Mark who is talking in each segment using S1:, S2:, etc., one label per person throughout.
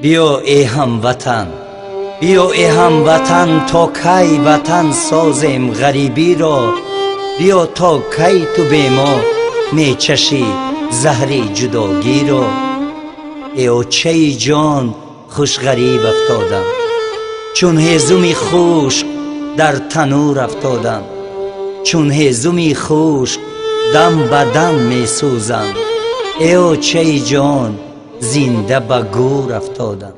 S1: بیا ای هموطن، بیا ای هموطن، تا کی وطن سازیم غریبی را؟ بیا تا کی تو به ما می چشی زهر جداگی را؟ ای چه جان خوش غریب افتادم، چون هیزمی خشک در تنور افتادم، چون هیزمی خشک دم به دم می سوزم. ای چه جان زنده به گور افتادم.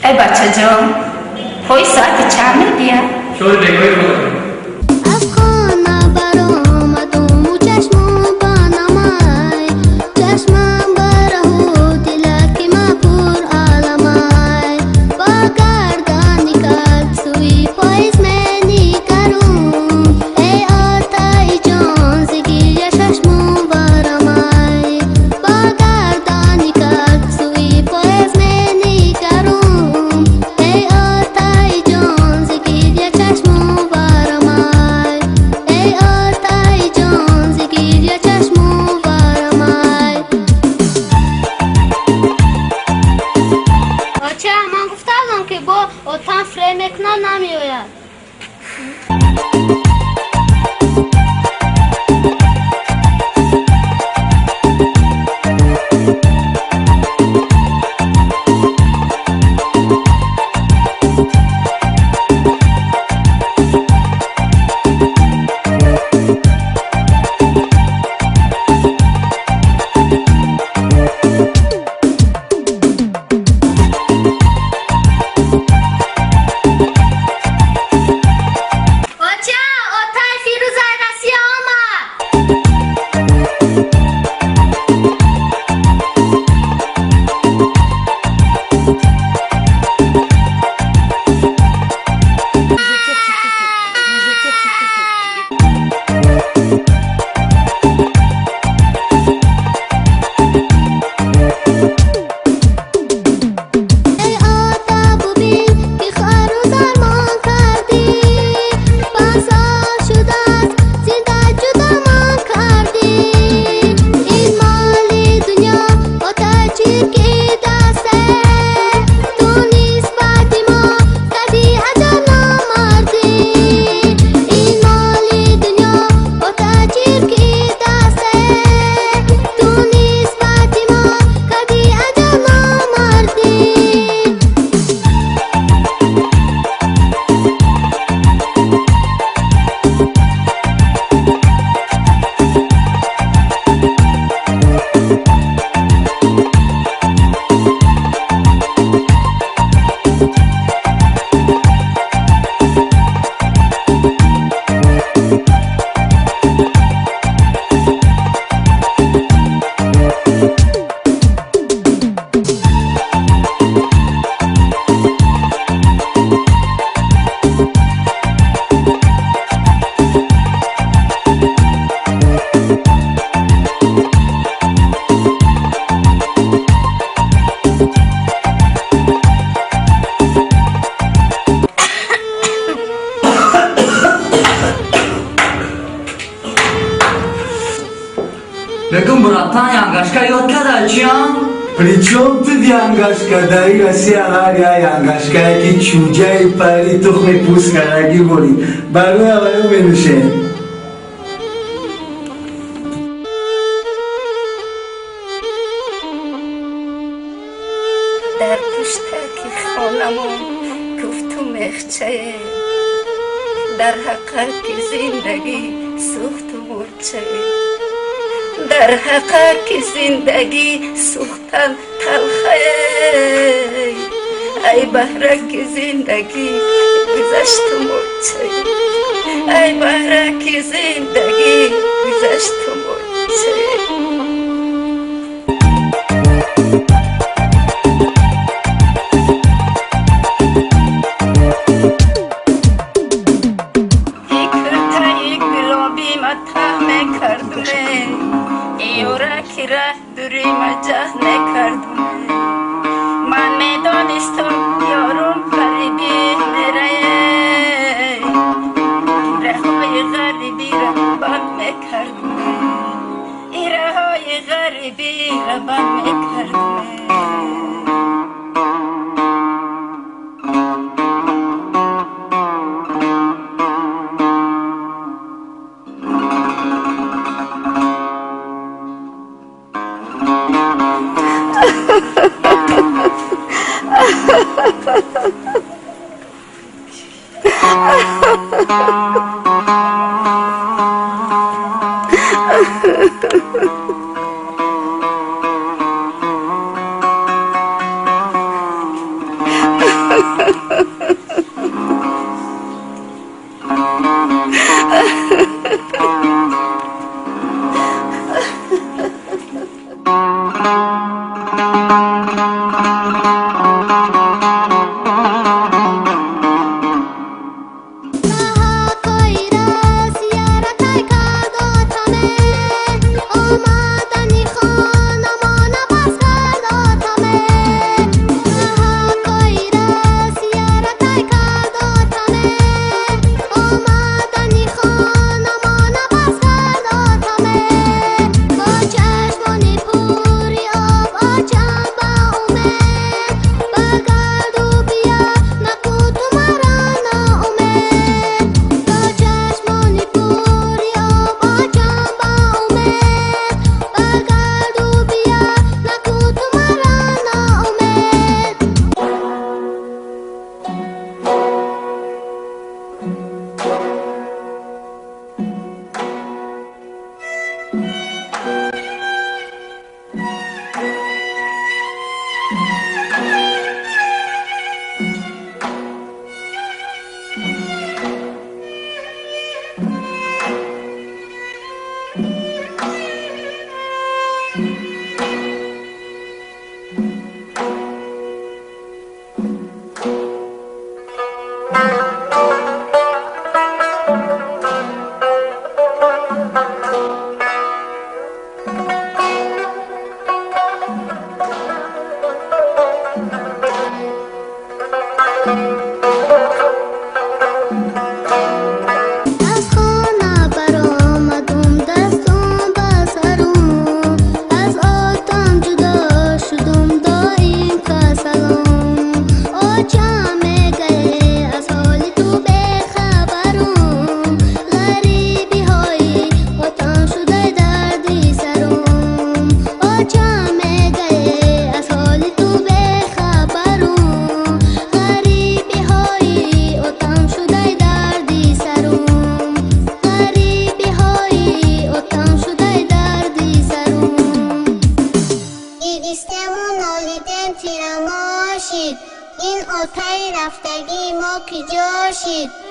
S2: ای بچه جان، پای ساعت چند میدیا؟
S3: شوی بگوی رو
S2: اوتان فرینکنا نمیوید.
S3: Lekin brattan yangashka yod kada chiyan?
S4: Причем тут янгашка, дари Россия лагеря янгашка, ки чужай пари тухме пускараги боли. Бару аваю менуше.
S2: در پشتک خانمان گفت و مخچه، در حقیق زندگی سوخت و مرچه، در حقیق زندگی سوختن تلخه. ای بهرک زندگی گذشت و مرچه، ای بهرک زندگی گذشت و مرچه. یورکی ره دوری مجه نکردم من میدانستم یارم غریبی میره های غریبی را بند میکردم ایره های غریبی را بند میکردم
S5: این آتای رفتگی ما کجا شد